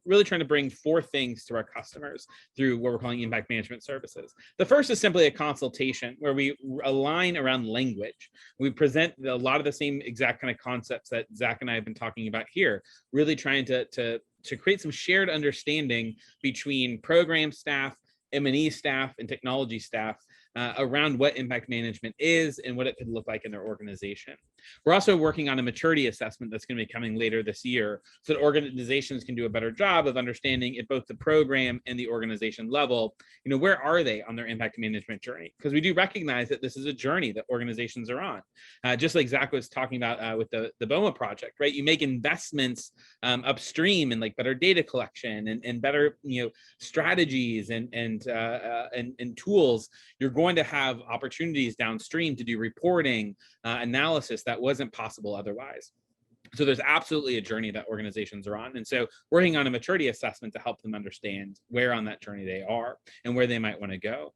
really trying to bring 4 things to our customers through what we're calling impact management services. The first is simply a consultation where we align around language. We present a lot of the same exact kind of concepts that Zach and I have been talking about here, really trying to create some shared understanding between program staff, M&E staff, and technology staff around what impact management is and what it could look like in their organization. We're also working on a maturity assessment that's going to be coming later this year so that organizations can do a better job of understanding at both the program and the organization level, where are they on their impact management journey? Because we do recognize that this is a journey that organizations are on. Just like Zach was talking about with the BOMA project, right? You make investments upstream in like better data collection and better, strategies and tools. You're going to have opportunities downstream to do reporting, analysis that wasn't possible otherwise. So there's absolutely a journey that organizations are on. And so working on a maturity assessment to help them understand where on that journey they are and where they might want to go.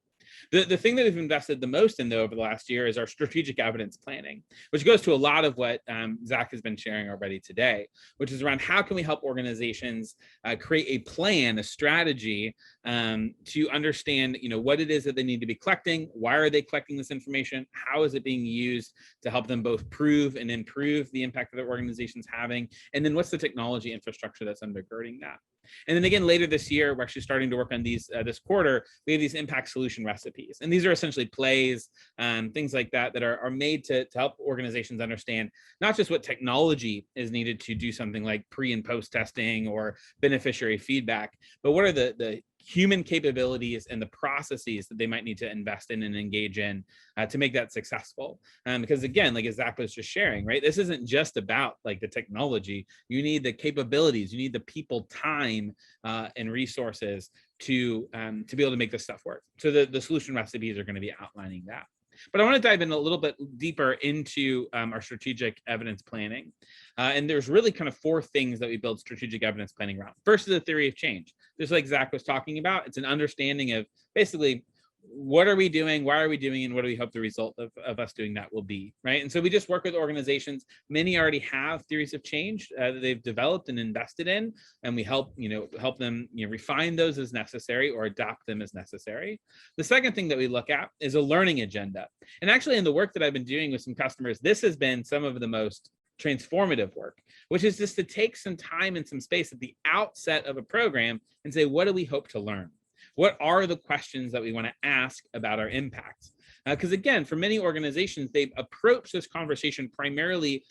The thing that we've invested the most in, though, over the last year is our strategic evidence planning, which goes to a lot of what Zach has been sharing already today, which is around how can we help organizations create a plan, a strategy to understand, what it is that they need to be collecting, why are they collecting this information, how is it being used to help them both prove and improve the impact that their organization's having, and then what's the technology infrastructure that's undergirding that. And then again, later this year, we're actually starting to work on these this quarter. We have these impact solution recipes. And these are essentially plays, things like that are made to help organizations understand not just what technology is needed to do something like pre and post testing or beneficiary feedback, but what are the human capabilities and the processes that they might need to invest in and engage in to make that successful. Because again, like as Zach was just sharing, right, this isn't just about like the technology. You need the capabilities, you need the people, time, and resources to be able to make this stuff work. So the solution recipes are going to be outlining that. But I want to dive in a little bit deeper into our strategic evidence planning. And there's really kind of 4 things that we build strategic evidence planning around. First is the theory of change. Just like Zach was talking about, it's an understanding of basically what are we doing, why are we doing, and what do we hope the result of us doing that will be, right? And so we just work with organizations. Many already have theories of change that they've developed and invested in, and we help them refine those as necessary or adopt them as necessary. The second thing that we look at is a learning agenda. And actually in the work that I've been doing with some customers, this has been some of the most transformative work, which is just to take some time and some space at the outset of a program and say, what do we hope to learn? What are the questions that we want to ask about our impacts? Because again, for many organizations, they've approached this conversation primarily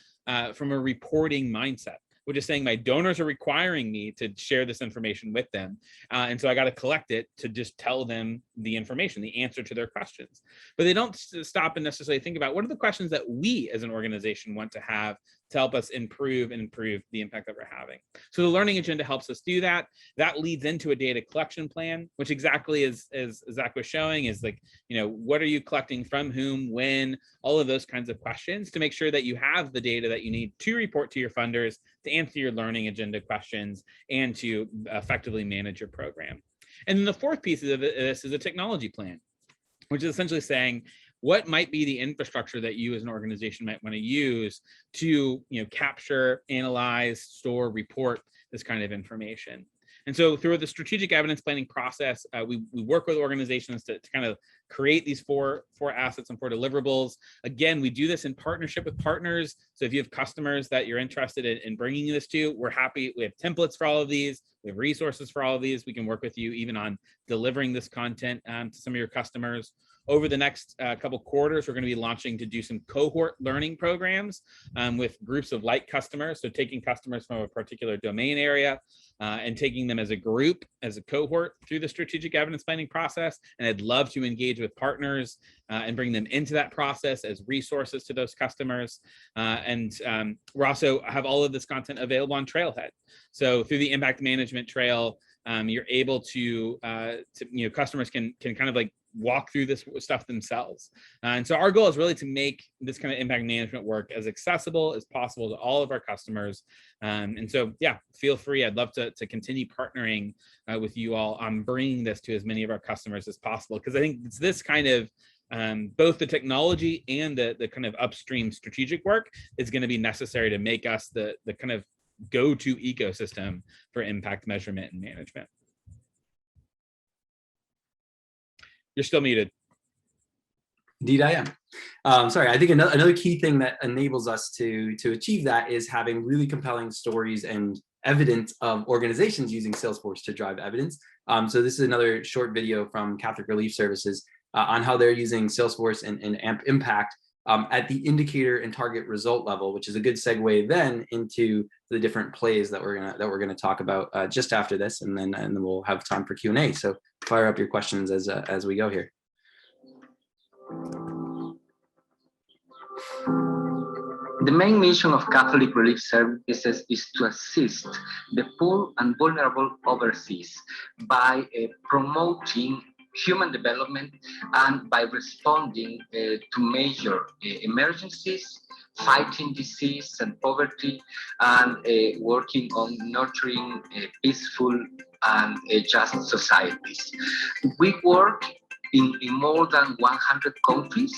from a reporting mindset, which is saying my donors are requiring me to share this information with them. And so I got to collect it to just tell them the information, the answer to their questions. But they don't stop and necessarily think about what are the questions that we as an organization want to have to help us improve the impact that we're having. So the learning agenda helps us do that. That leads into a data collection plan, which exactly as Zach was showing is like, what are you collecting from whom, when, all of those kinds of questions to make sure that you have the data that you need to report to your funders, to answer your learning agenda questions, and to effectively manage your program. And then the fourth piece of this is a technology plan, which is essentially saying, what might be the infrastructure that you as an organization might want to use to capture, analyze, store, report this kind of information? And so through the strategic evidence planning process, we work with organizations to kind of create these four assets and 4 deliverables. Again, we do this in partnership with partners. So if you have customers that you're interested in bringing this to, we're happy. We have templates for all of these. We have resources for all of these. We can work with you even on delivering this content to some of your customers. Over the next couple quarters, we're going to be launching to do some cohort learning programs with groups of like customers. So taking customers from a particular domain area and taking them as a group, as a cohort through the strategic evidence planning process. And I'd love to engage with partners and bring them into that process as resources to those customers. We're also have all of this content available on Trailhead. So through the impact management trail, you're able to customers can kind of like walk through this stuff themselves. And so our goal is really to make this kind of impact management work as accessible as possible to all of our customers. And so, yeah, feel free. I'd love to continue partnering with you all on bringing this to as many of our customers as possible, because I think it's this kind of both the technology and the kind of upstream strategic work is going to be necessary to make us the kind of go-to ecosystem for impact measurement and management. You're still muted. Indeed, I am. Sorry, I think another key thing that enables us to achieve that is having really compelling stories and evidence of organizations using Salesforce to drive evidence. So this is another short video from Catholic Relief Services on how they're using Salesforce and AMP Impact at the indicator and target result level, which is a good segue then into the different plays that we're gonna talk about just after this, and then we'll have time for Q&A. So fire up your questions as we go here. The main mission of Catholic Relief Services is to assist the poor and vulnerable overseas by promoting human development and by responding to major emergencies, fighting disease and poverty, and working on nurturing peaceful and just societies. We work in more than 100 countries,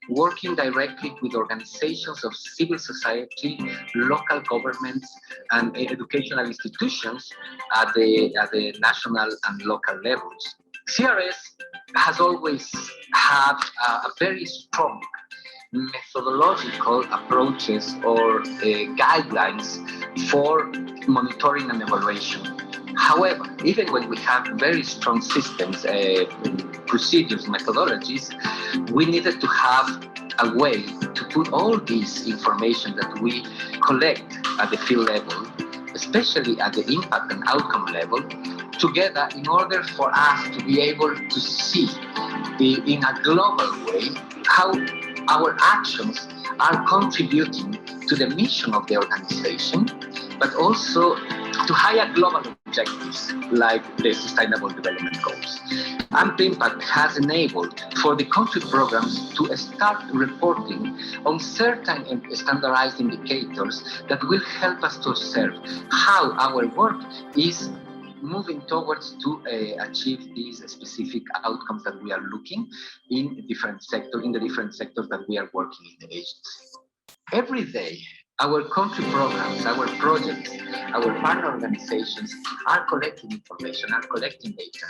working directly with organizations of civil society, local governments, and educational institutions at the national and local levels. CRS has always had a very strong methodological approaches or guidelines for monitoring and evaluation. However, even when we have very strong systems, procedures, methodologies, we needed to have a way to put all this information that we collect at the field level, especially at the impact and outcome level, together in order for us to be able to see in a global way how our actions are contributing to the mission of the organization, but also to higher global objectives like the Sustainable Development Goals. AMP Impact has enabled for the country programs to start reporting on certain standardized indicators that will help us to observe how our work is moving towards to achieve these specific outcomes that we are looking in the different sectors that we are working in the agency. Every day, our country programs, our projects, our partner organizations are collecting information, are collecting data.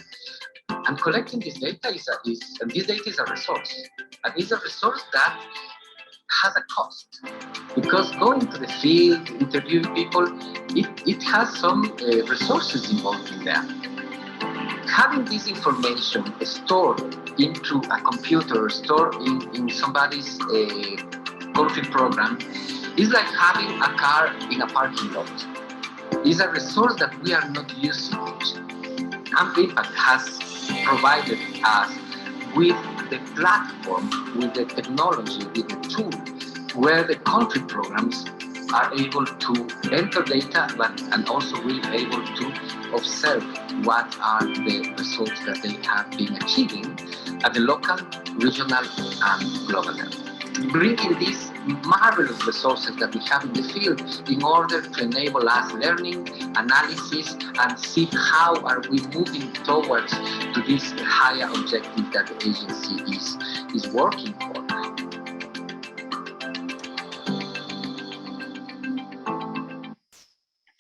And collecting this data is a resource. And it's a resource that has a cost. Because going to the field, interviewing people, it has some resources involved in that. Having this information stored into a computer, stored in somebody's country program, is like having a car in a parking lot. It's a resource that we are not using it. AMP Impact has provided us with the platform, with the technology, with the tool, where the country programs are able to enter data, and also will be able to observe what are the results that they have been achieving at the local, regional, and global level. Bringing these marvelous resources that we have in the field in order to enable us learning, analysis, and see how are we moving towards to this higher objective that the agency is working for.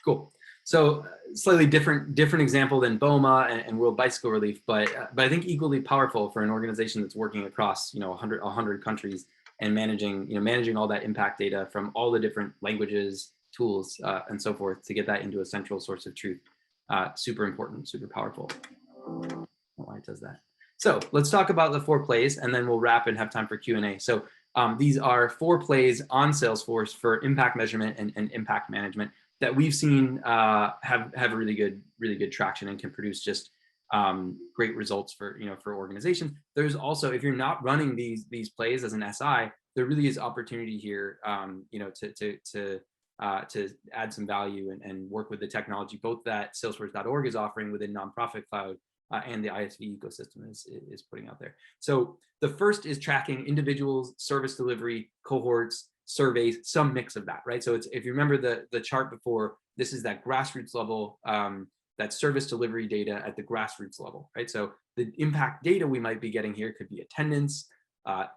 Cool. So slightly different example than BOMA and World Bicycle Relief, but I think equally powerful for an organization that's working across 100 countries and managing all that impact data from all the different languages, tools, and so forth to get that into a central source of truth. Super important, super powerful. I don't know why it does that. So let's talk about the 4 plays, and then we'll wrap and have time for Q&A. So these are 4 plays on Salesforce for impact measurement and impact management that we've seen have really good traction and can produce just great results for organizations. There's also, if you're not running these plays as an SI, there really is opportunity here, to to add some value and work with the technology, both that Salesforce.org is offering within Nonprofit Cloud and the ISV ecosystem is putting out there. So the first is tracking individuals, service delivery, cohorts, surveys, some mix of that, right? So it's, if you remember the chart before, this is that grassroots level, that service delivery data at the grassroots level, right? So the impact data we might be getting here could be attendance,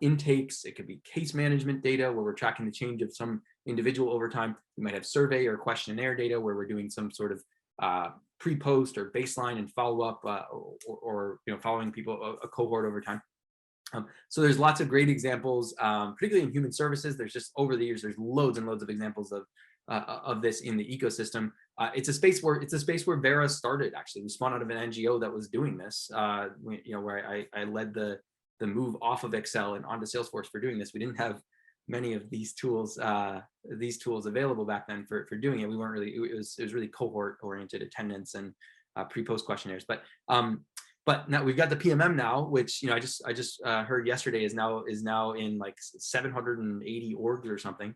intakes, it could be case management data where we're tracking the change of some individual over time. We might have survey or questionnaire data where we're doing some sort of pre-post or baseline and follow-up or following people, a cohort over time. So there's lots of great examples, particularly in human services. There's just, over the years, there's loads and loads of examples of this in the ecosystem. It's a space where Vera started. Actually, we spawned out of an NGO that was doing this. Where I led the move off of Excel and onto Salesforce for doing this. We didn't have many of these tools available back then for doing it. We weren't really. It was really cohort oriented attendance and pre-post questionnaires. But now we've got the PMM now, which I just heard yesterday is now in like 780 orgs or something,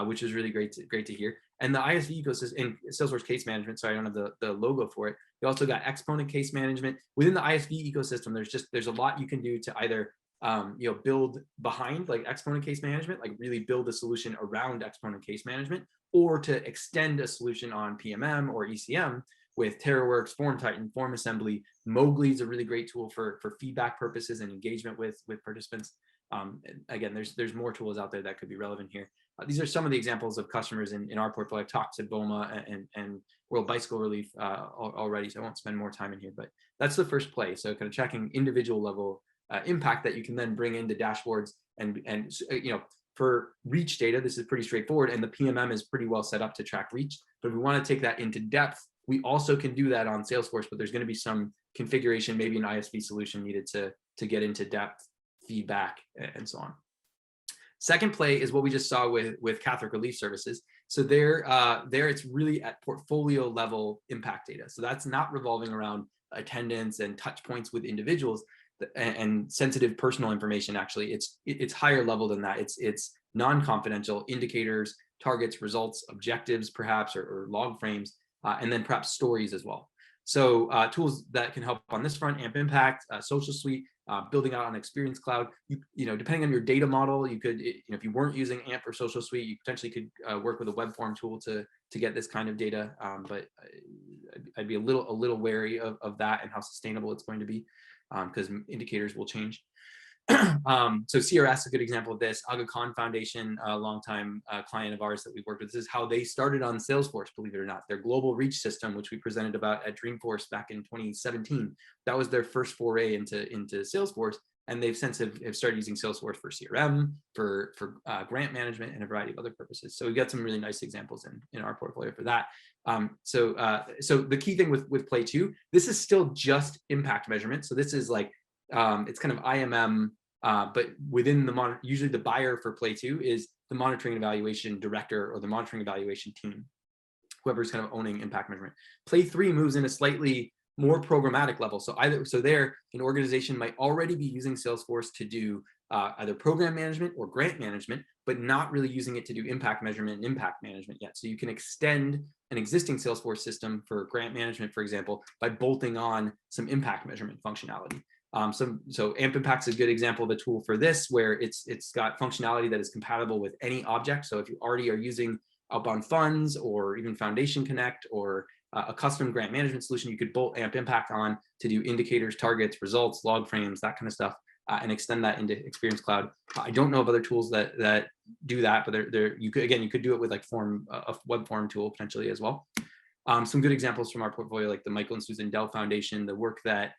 which is really great to hear. And the ISV ecosystem in Salesforce case management. Sorry, I don't have the logo for it. We also got exponent case management within the ISV ecosystem. There's a lot you can do to either build behind like exponent case management, like really build a solution around exponent case management, or to extend a solution on PMM or ECM with TerraWorks, FormTitan, Form Assembly. Mowgli is a really great tool for feedback purposes and engagement with participants. Again, there's more tools out there that could be relevant here. These are some of the examples of customers in our portfolio. I've talked to BOMA and World Bicycle Relief already, so I won't spend more time in here, but that's the first play. So kind of tracking individual level impact that you can then bring into dashboards and for reach data, this is pretty straightforward, and the PMM is pretty well set up to track reach. But if we want to take that into depth, we also can do that on Salesforce, but there's going to be some configuration, maybe an ISV solution needed to get into depth, feedback, and so on. Second play is what we just saw with Catholic Relief Services. So there it's really at portfolio level impact data. So that's not revolving around attendance and touch points with individuals and sensitive personal information. Actually, it's higher level than that. It's non-confidential indicators, targets, results, objectives, perhaps, or log frames, and then perhaps stories as well. So tools that can help on this front: AMP Impact, Social Suite, building out on Experience Cloud. Depending on your data model, you could, if you weren't using AMP or Social Suite, you potentially could work with a web form tool to get this kind of data. But I'd be a little wary of that and how sustainable it's going to be, because indicators will change. So CRS is a good example of this. Aga Khan Foundation, a longtime client of ours that we've worked with. This is how they started on Salesforce, believe it or not. Their global reach system, which we presented about at Dreamforce back in 2017, that was their first foray into Salesforce. And they've since have started using Salesforce for CRM, for grant management, and a variety of other purposes. So we've got some really nice examples in our portfolio for that. So the key thing with Play 2, this is still just impact measurement. So this is like, it's kind of IMM, but within usually the buyer for Play 2 is the monitoring and evaluation director or the monitoring evaluation team, whoever's kind of owning impact measurement. Play 3 moves in a slightly more programmatic level. So there, an organization might already be using Salesforce to do either program management or grant management, but not really using it to do impact measurement and impact management yet. So you can extend an existing Salesforce system for grant management, for example, by bolting on some impact measurement functionality. So AMP Impact is a good example of a tool for this, where it's got functionality that is compatible with any object. So if you already are using Outbound Funds or even Foundation Connect or a custom grant management solution, you could bolt AMP Impact on to do indicators, targets, results, log frames, that kind of stuff, and extend that into Experience Cloud. I don't know of other tools that do that, but you could do it with like a web form tool potentially as well. Some good examples from our portfolio, like the Michael and Susan Dell Foundation, the work that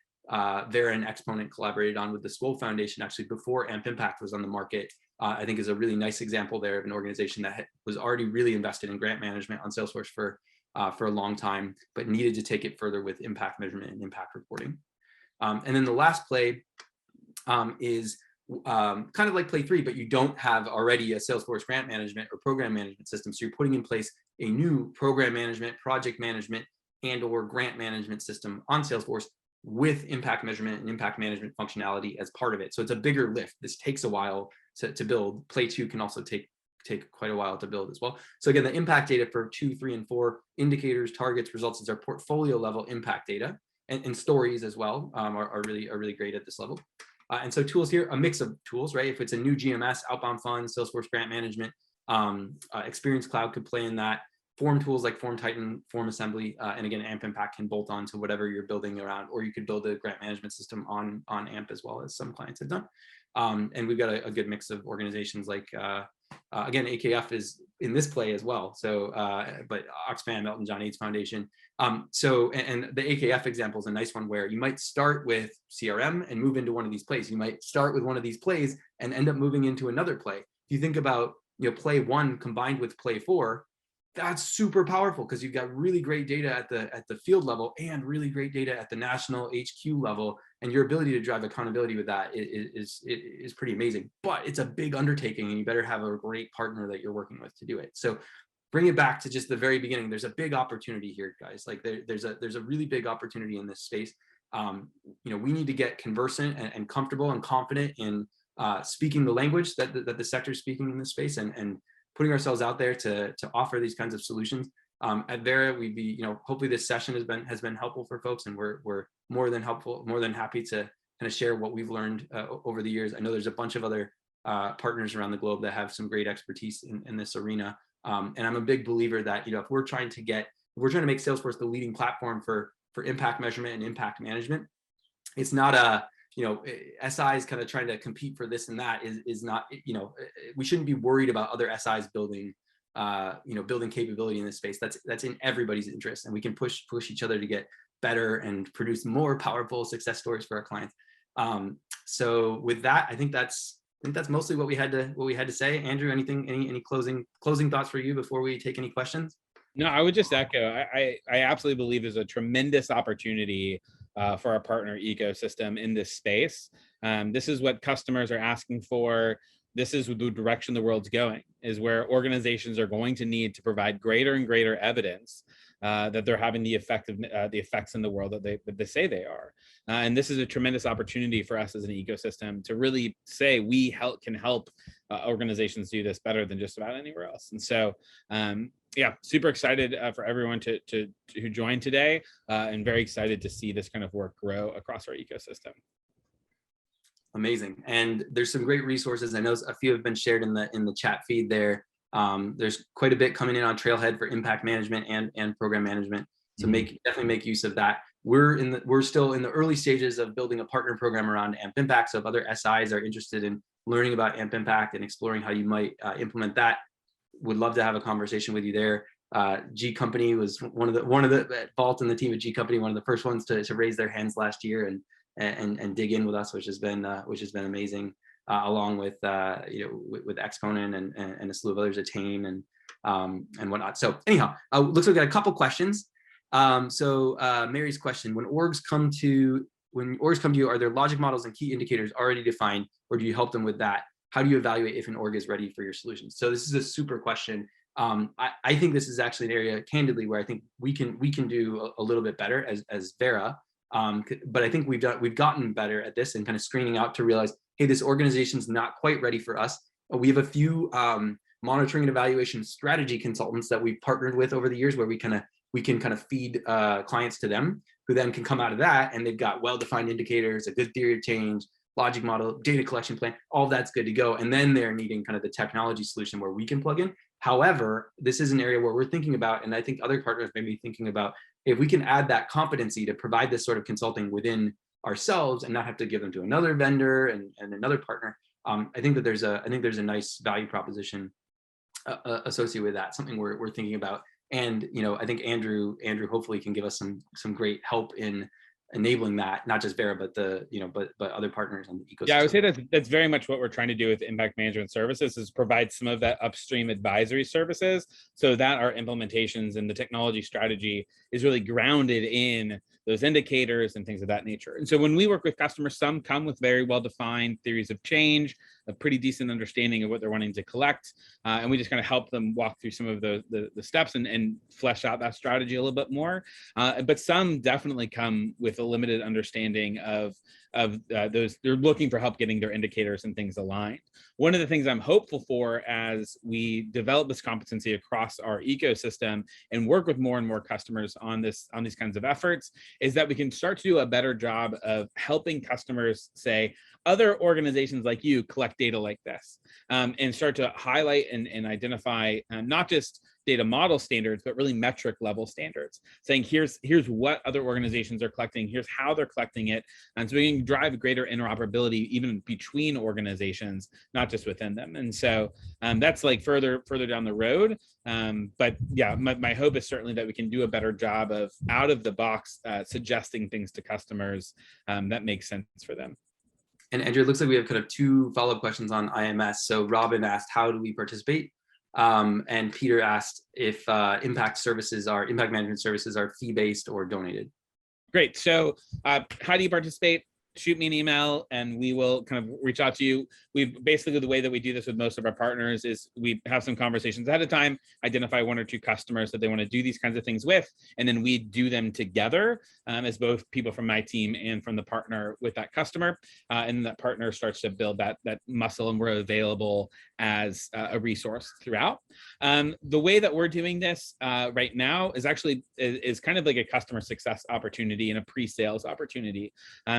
Vera and Exponent collaborated on with the Swole Foundation, actually before AMP Impact was on the market, I think is a really nice example there of an organization that was already really invested in grant management on Salesforce for a long time, but needed to take it further with impact measurement and impact reporting. And then the last play is kind of like Play 3, but you don't have already a Salesforce grant management or program management system. So you're putting in place a new program management, project management, and/or grant management system on Salesforce with impact measurement and impact management functionality as part of it. So it's a bigger lift. This takes a while to build. Play 2 can also take take quite a while to build as well. So again, the impact data for 2, 3, and 4 indicators, targets, results is our portfolio level impact data, and stories as well are really great at this level. And so tools here, a mix of tools, right? If it's a new GMS, outbound funds, Salesforce grant management, Experience Cloud could play in that. Form tools like Form Titan, Form Assembly, and again, AMP Impact can bolt on to whatever you're building around, or you could build a grant management system on AMP as well, as some clients have done. And we've got a good mix of organizations like, again, AKF is in this play as well. So, but Oxfam, Elton John AIDS Foundation. So, and the AKF example is a nice one where you might start with CRM and move into one of these plays. You might start with one of these plays and end up moving into another play. If you think about, play 1 combined with play 4, that's super powerful because you've got really great data at the field level and really great data at the national HQ level, and your ability to drive accountability with that is pretty amazing. But it's a big undertaking, and you better have a great partner that you're working with to do it. So bring it back to just the very beginning. There's a big opportunity here, guys. Like there's a really big opportunity in this space. We need to get conversant and comfortable and confident in speaking the language that the sector is speaking in this space, and putting ourselves out there to offer these kinds of solutions. At Vera, we'd be, hopefully this session has been helpful for folks, and we're more than happy to kind of share what we've learned over the years. I know there's a bunch of other partners around the globe that have some great expertise in this arena. And I'm a big believer that, if we're trying to make Salesforce the leading platform for impact measurement and impact management, it's not a, SIs kind of trying to compete for this and that is not, we shouldn't be worried about other SIs building, building capability in this space. That's in everybody's interest, and we can push each other to get better and produce more powerful success stories for our clients. So with that, I think that's mostly what we had to say. Andrew, any closing thoughts for you before we take any questions? No, I would just echo. I absolutely believe there's a tremendous opportunity for our partner ecosystem in this space. This is what customers are asking for. This is the direction the world's going, is where organizations are going to need to provide greater and greater evidence that they're having the effects in the world that they say they are. And this is a tremendous opportunity for us as an ecosystem to really say we can help organizations do this better than just about anywhere else. And so, yeah, super excited for everyone who joined today, and very excited to see this kind of work grow across our ecosystem. Amazing. And there's some great resources. I know a few have been shared in the chat feed there. There's quite a bit coming in on Trailhead for impact management and program management. So definitely make use of that. We're still in the early stages of building a partner program around AMP Impact. So if other SIs are interested in learning about AMP Impact and exploring how you might implement that, would love to have a conversation with you there. G Company was one of the Vault and the team at G Company, one of the first ones to raise their hands last year and dig in with us, which has been amazing. Along with with Exponent and a slew of others, Attain and whatnot. So anyhow, looks like we got a couple questions. So Mary's question: when orgs come to you, are there logic models and key indicators already defined, or do you help them with that? How do you evaluate if an org is ready for your solutions? So this is a super question. I think this is actually an area, candidly, where I think we can do a little bit better as Vera. But I think we've gotten better at this and kind of screening out to realize, hey, this organization's not quite ready for us. We have a few monitoring and evaluation strategy consultants that we've partnered with over the years, where we can kind of feed clients to them, who then can come out of that and they've got well-defined indicators, a good theory of change, logic model, data collection plan, all that's good to go. And then they're needing kind of the technology solution where we can plug in. However, this is an area where we're thinking about, and I think other partners may be thinking about, if we can add that competency to provide this sort of consulting within ourselves and not have to give them to another vendor and another partner. I think there's a nice value proposition associated with that, something we're thinking about. And I think Andrew hopefully can give us some great help in enabling that, not just Vera, but but other partners on the ecosystem. Yeah, I would say that's very much what we're trying to do with impact management services, is provide some of that upstream advisory services, so that our implementations and the technology strategy is really grounded in those indicators and things of that nature. And so when we work with customers, some come with very well-defined theories of change, a pretty decent understanding of what they're wanting to collect, and we just kind of help them walk through some of the steps and flesh out that strategy a little bit more. But some definitely come with a limited understanding of those, they're looking for help getting their indicators and things aligned. One of the things I'm hopeful for as we develop this competency across our ecosystem and work with more and more customers on these kinds of efforts is that we can start to do a better job of helping customers say, other organizations like you collect data like this, and start to highlight and identify not just data model standards, but really metric level standards, saying here's what other organizations are collecting, here's how they're collecting it, and so we can drive greater interoperability even between organizations, not just within them. And so that's like further down the road. But yeah, my hope is certainly that we can do a better job of out of the box suggesting things to customers that make sense for them. And Andrew, it looks like we have kind of 2 follow-up questions on IMS. So Robin asked, how do we participate? And Peter asked if impact management services are fee-based or donated. Great. So how do you participate? Shoot me an email and we will kind of reach out to you. We've basically, the way that we do this with most of our partners is we have some conversations ahead of time, identify 1 or 2 customers that they want to do these kinds of things with, and then we do them together as both people from my team and from the partner with that customer. And that partner starts to build that muscle, and we're available as a resource throughout. The way that we're doing this right now is actually is kind of like a customer success opportunity and a pre-sales opportunity.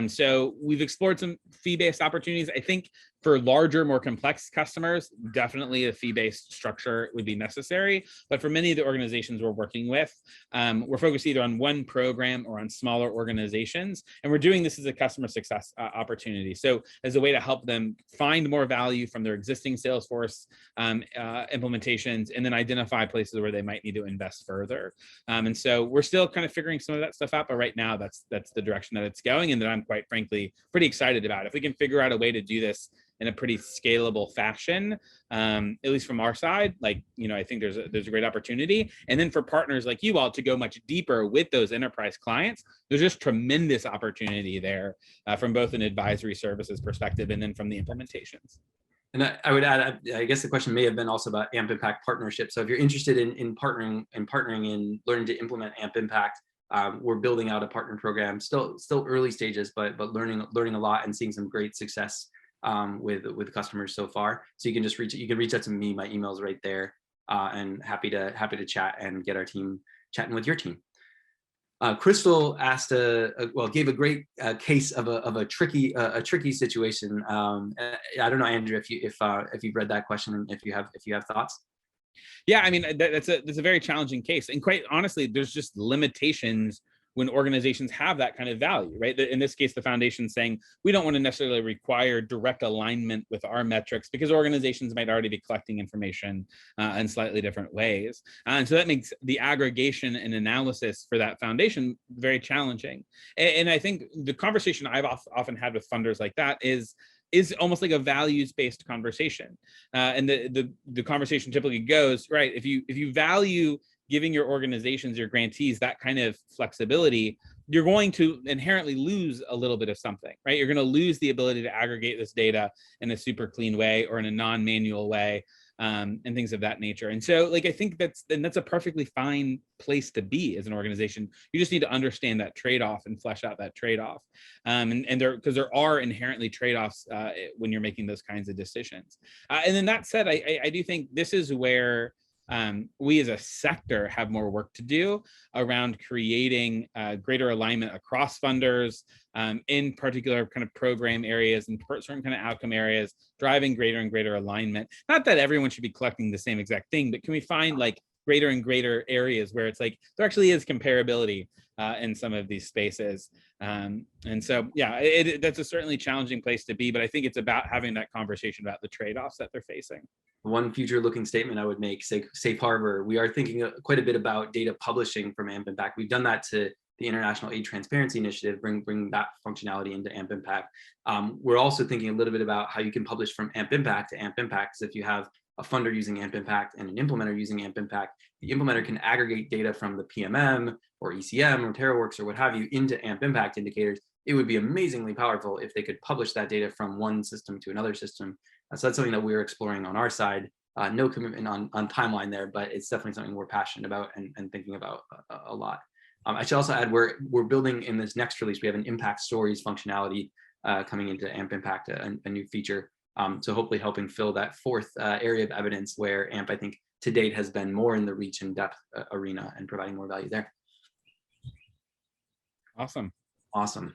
So we've explored some fee-based opportunities. I think for larger, more complex customers, definitely a fee-based structure would be necessary. But for many of the organizations we're working with, we're focused either on one program or on smaller organizations. And we're doing this as a customer success opportunity. So as a way to help them find more value from their existing Salesforce implementations, and then identify places where they might need to invest further. And so we're still kind of figuring some of that stuff out, but right now that's the direction that it's going, and that I'm quite frankly pretty excited about. If we can figure out a way to do this in a pretty scalable fashion, at least from our side, like, I think there's a great opportunity. And then for partners like you all to go much deeper with those enterprise clients, there's just tremendous opportunity there from both an advisory services perspective and then from the implementations. And I would add, I guess the question may have been also about AMP Impact partnership. So if you're interested in partnering in learning to implement AMP Impact, we're building out a partner program, still early stages, but learning a lot and seeing some great success with customers so far. So you can just reach out to me. My email's right there, and happy to chat and get our team chatting with your team. Crystal asked gave a great case of a tricky situation. I don't know, Andrew, if you've read that question and if you have thoughts. Yeah, I mean, that's a very challenging case, and quite honestly, there's just limitations when organizations have that kind of value, right? In this case, the foundation saying we don't want to necessarily require direct alignment with our metrics because organizations might already be collecting information in slightly different ways. And so that makes the aggregation and analysis for that foundation very challenging. And I think the conversation I've often had with funders like that is almost like a values-based conversation. And the conversation typically goes, right, if you value giving your organizations, your grantees, that kind of flexibility, you're going to inherently lose a little bit of something, right? You're going to lose the ability to aggregate this data in a super clean way or in a non-manual way, and things of that nature. And so, like, I think that's a perfectly fine place to be as an organization. You just need to understand that trade-off and flesh out that trade-off. Because there are inherently trade-offs when you're making those kinds of decisions. And then that said, I do think this is where we as a sector have more work to do around creating greater alignment across funders, in particular kind of program areas and certain kind of outcome areas, driving greater and greater alignment. Not that everyone should be collecting the same exact thing, but can we find like greater and greater areas where it's like there actually is comparability in some of these spaces. And so, yeah, that's a certainly challenging place to be, but I think it's about having that conversation about the trade-offs that they're facing. One future-looking statement I would make, safe harbor, we are thinking quite a bit about data publishing from AMP Impact. We've done that to the International Aid Transparency Initiative, bring that functionality into AMP Impact. We're also thinking a little bit about how you can publish from AMP Impact to AMP Impact. So if you have a funder using AMP Impact and an implementer using AMP Impact, the implementer can aggregate data from the PMM or ECM or TerraWorks or what have you into AMP Impact indicators. It would be amazingly powerful if they could publish that data from one system to another system. So that's something that we're exploring on our side. No commitment on timeline there, but it's definitely something we're passionate about and thinking about a lot. I should also add, we're building in this next release, we have an impact stories functionality coming into AMP Impact, a new feature. So hopefully helping fill that fourth area of evidence where AMP, I think, to date has been more in the reach and depth arena and providing more value there. Awesome. Awesome.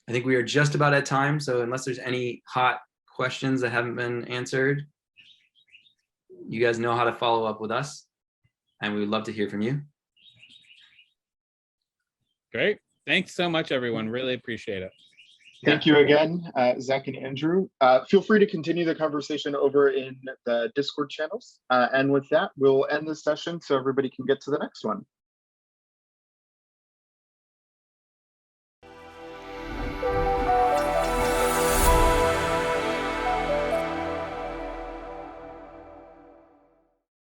I think we are just about at time. So unless there's any hot questions that haven't been answered, you guys know how to follow up with us, and we would love to hear from you. Great. Thanks so much, everyone. Really appreciate it. Thank you again, Zach and Andrew. Feel free to continue the conversation over in the Discord channels. And with that, we'll end this session so everybody can get to the next one.